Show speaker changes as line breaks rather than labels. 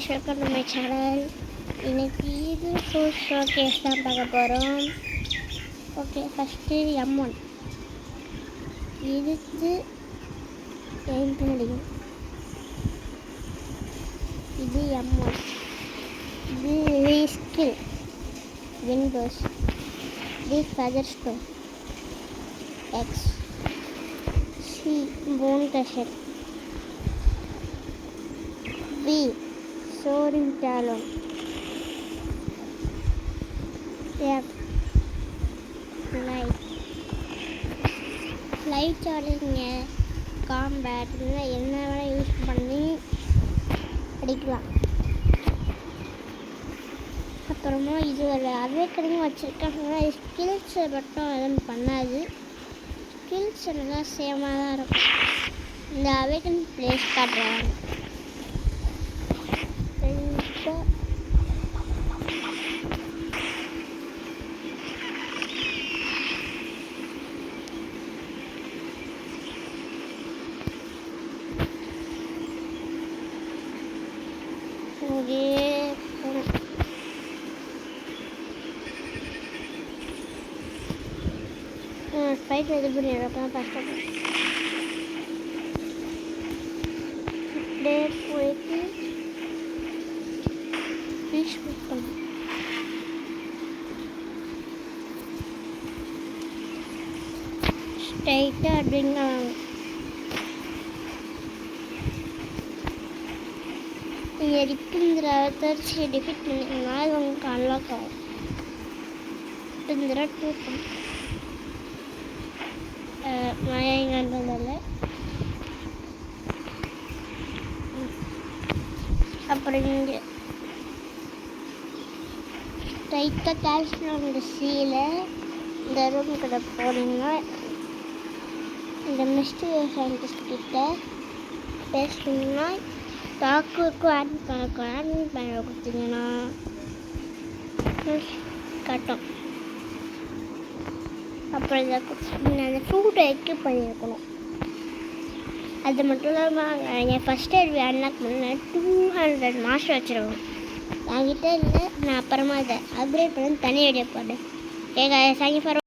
guys, welcome to my channel. இன்னைக்கு இது food showcase தான் பார்க்க போகிறோம். ஓகே, ஃபஸ்ட்டு M1 இதுக்கு முடியும். இது M1 இது ரீஸ்கில் விண்டோஸ். இது Featherstone X C phone dasher B soaring talon F flight charging combat என்ன வேணா யூஸ் பண்ணி அடிக்கலாம். அப்புறமா இது ஒரு அவேக்கனிங் வச்சுருக்காங்க. ஸ்கில்ஸை மட்டும் எதுவும் பண்ணாது. ஸ்கில்ஸ் எல்லாம் சேமாக தான் இருக்கும். இந்த அவேக்கன் பிளேஸ் காட்டுறாங்க. ஃபைட் இது பண்ணிடுறோம். அப்போ தான் ஃபஸ்ட்டாக அப்படியே போயிட்டு ஃபிஷ் புக் பண்ணணும். ஸ்ட்ரைட்டாக அப்படிங்க நீங்கள் இருக்குங்கிற தரிசி டிஃபிட் பண்ணிங்கன்னா அது உங்களுக்கு அன்லாக் ஆகும். இருக்குங்கிற 2 மழைங்கிறதால அப்புறம் இங்கே ஸ்ட்ரைட்டாக கால்சியம் சீல இந்த ரூம் கிட்ட போனீங்கன்னா இந்த மிஸ்டீரியஸ் சயின்டிஸ்ட் கிட்ட பேசணும்னா டாக்குக்கு ஆட் பண்ண கொடுத்தீங்கன்னா காட்டும். அப்புறம் இதை அந்த ஃப்ரூட்டை எக்யூப் பண்ணியிருக்கணும். அது மட்டும் இல்லாமல் என் ஃபஸ்ட் எய்ட் அன்லாக் பண்ண 200 மாஸ்டர் வச்சுருக்கணும். என்கிட்ட இல்லை. நான் அப்புறமா இதை அப்கிரேட் பண்ணி தனி வீடியோ போட்டேன். Thank you for